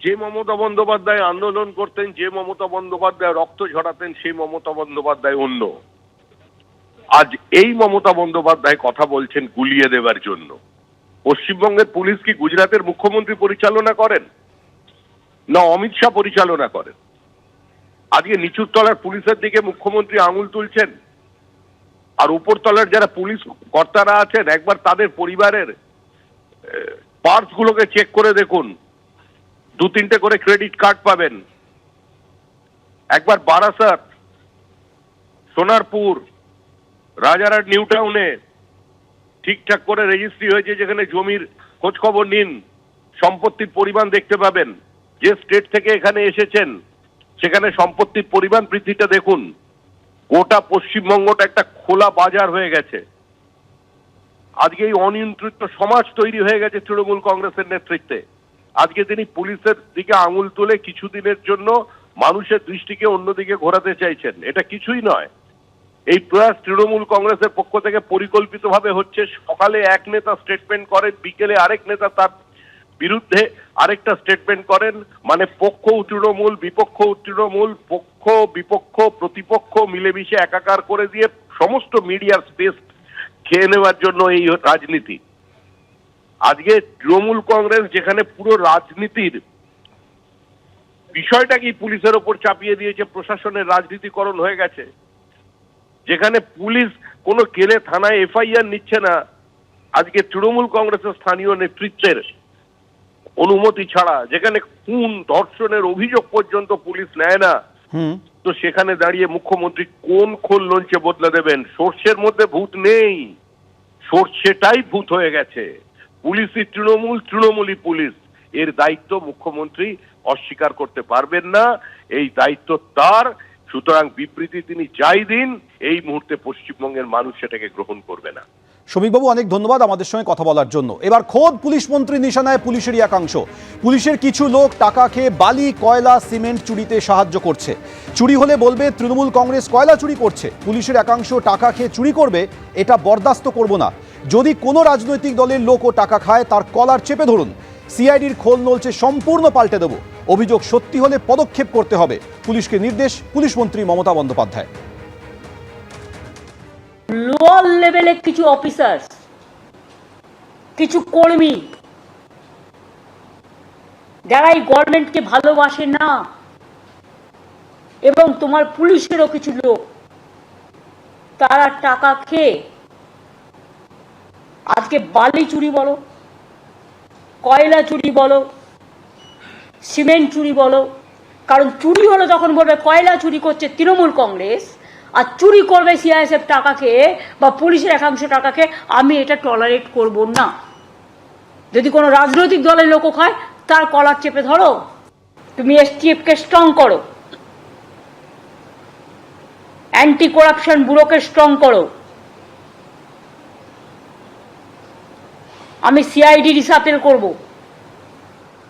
যে মমতা বন্দ্যোপাধ্যায় আন্দোলন করতেন, যে মমতা বন্দ্যোপাধ্যায় রক্ত ঝরাতেন, সেই মমতা বন্দ্যোপাধ্যায় অন্য। আজ এই মমতা বন্দ্যোপাধ্যায় কথা বলছেন গুলিয়ে দেবার জন্য। পশ্চিমবঙ্গের পুলিশ কি গুজরাটের মুখ্যমন্ত্রী পরিচালনা করেন, না অমিত শাহ পরিচালনা করেন? আজকে নিচুর তলার পুলিশের দিকে মুখ্যমন্ত্রী আঙুল তুলছেন, আর উপর তলার যারা পুলিশ কর্তারা আছেন একবার তাদের পরিবারের পার্স গুলোকে চেক করে দেখুন, 2-3টে করে ক্রেডিট কার্ড পাবেন। একবার বারাসাত, সোনারপুর, রাজারহাট, নিউ টাউনে ঠিকঠাক করে রেজিস্ট্রি হয়েছে যেখানে জমির খোঁজ খবর নিন, সম্পত্তির পরিমাণ দেখতে পাবেন। যে স্টেট থেকে এখানে এসেছেন সেখানে সম্পত্তির পরিমাণ বৃদ্ধিটা দেখুন। গোটা পশ্চিমবঙ্গটা একটা খোলা বাজার হয়ে গেছে। আজকে এই অনিয়ন্ত্রিত সমাজ তৈরি হয়ে গেছে তৃণমূল কংগ্রেসের নেতৃত্বে। আজকে তিনি পুলিশের দিকে আঙুল তুলে কিছুদিনের জন্য মানুষের দৃষ্টিকে অন্যদিকে ঘোরাতে চাইছেন। এটা কিছুই নয়। এই প্রয়াস তৃণমূল কংগ্রেসের পক্ষ থেকে পরিকল্পিতভাবে হচ্ছে। সকালে এক নেতা স্টেটমেন্ট করেন, বিকেলে আরেক নেতা তার বিরুদ্ধে আরেকটা স্টেটমেন্ট করেন। মানে পক্ষ তৃণমূল, বিপক্ষ তৃণমূল, পক্ষ বিপক্ষ প্রতিপক্ষ মিলেমিশে একাকার করে দিয়ে সমস্ত মিডিয়ার স্পেস খেয়ে নেওয়ার জন্য এই রাজনীতি। আজকে তৃণমূল কংগ্রেস যেখানে পুরো রাজনীতির বিষয়টাকেই পুলিশের ওপর চাপিয়ে দিয়েছে, প্রশাসনের রাজনীতিকরণ হয়ে গেছে, যেখানে পুলিশ কোনো কেলে থানায় এফআইআর নিচ্ছে না আজকে তৃণমূল কংগ্রেসের স্থানীয় নেতৃত্বের অনুমতি ছাড়া, যেখানে খুন ধর্ষণের অভিযোগ পর্যন্ত পুলিশ নেয় না, তো সেখানে দাঁড়িয়ে মুখ্যমন্ত্রী কোন খোল লঞ্চে বদলে দেবেন? সর্ষের মধ্যে ভূত নেই, সর্ষেটাই ভূত হয়ে গেছে। পুলিশই তৃণমূল, তৃণমূলই পুলিশ। এর দায়িত্ব মুখ্যমন্ত্রী অস্বীকার করতে পারবেন না, এই দায়িত্ব তার। সুতরাং বিবৃতি তিনি যাই দিন, এই মুহূর্তে পশ্চিমবঙ্গের মানুষ সেটাকে গ্রহণ করবে না। শ্রমিকবাবু, অনেক ধন্যবাদ আমাদের সঙ্গে কথা বলার জন্য। এবার খোদ পুলিশ মন্ত্রী নিশানায় পুলিশেরই একাংশ। পুলিশের কিছু লোক টাকা খেয়ে বালি, কয়লা, সিমেন্ট চুরিতে সাহায্য করছে। চুরি হলে বলবে তৃণমূল কংগ্রেস কয়লা চুরি করছে। পুলিশের একাংশ টাকা খেয়ে চুরি করবে, এটা বরদাস্ত করব না। যদি কোনো রাজনৈতিক দলের লোকও টাকা খায় তার কলার চেপে ধরুন। সিআইডির খোল নলছে সম্পূর্ণ পাল্টে দেব। অভিযোগ সত্যি হলে পদক্ষেপ করতে হবে, পুলিশকে নির্দেশ পুলিশ মন্ত্রী মমতা বন্দ্যোপাধ্যায়। লোয়ার লেভেলে কিছু অফিসার, কিছু কর্মী যারা এই গভর্নমেন্টকে ভালোবাসে না, এবং তোমার পুলিশেরও কিছু লোক, তারা টাকা খেয়ে আজকে বালি চুরি বলো, কয়লা চুরি বলো, সিমেন্ট চুরি বলো। কারণ চুরি হলো তখন বলবে কয়লা চুরি করছে তৃণমূল কংগ্রেস, আর চুরি করবে সিআইএসএফ টাকা খেয়ে বা পুলিশের একাংশ টাকা খেয়ে। আমি এটা টলারেট করব না। যদি কোনো রাজনৈতিক দলের লোক হয় তার কলার চেপে ধরো, তুমি এসটিএফকে স্ট্রং করো, অ্যান্টি করাপশন ব্যুরোকে স্ট্রং করো। আমি সিআইডি রিসাপেল করব,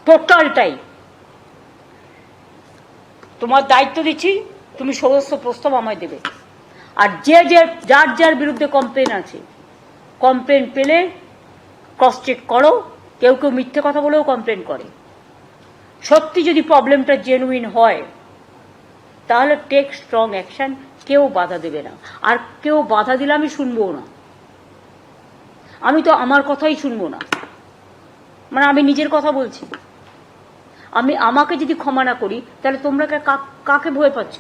টোটালটাই তোমার দায়িত্ব দিচ্ছি। তুমি সমস্ত প্রস্তাব আমায় দেবে। আর যার যার বিরুদ্ধে কমপ্লেন আছে, কমপ্লেন পেলে ক্রস চেক করো। কেউ কেউ মিথ্যে কথা বলেও কমপ্লেন করে। সত্যি যদি প্রবলেমটা জেনুইন হয় তাহলে টেক স্ট্রং অ্যাকশন। কেউ বাধা দেবে না, আর কেউ বাধা দিলে আমি শুনবো না। আমি তো আমার কথাই শুনবো না, মানে আমি নিজের কথা বলছি। আমাকে যদি ক্ষমা না করি তাহলে তোমরা কাকে ভয় পাচ্ছ?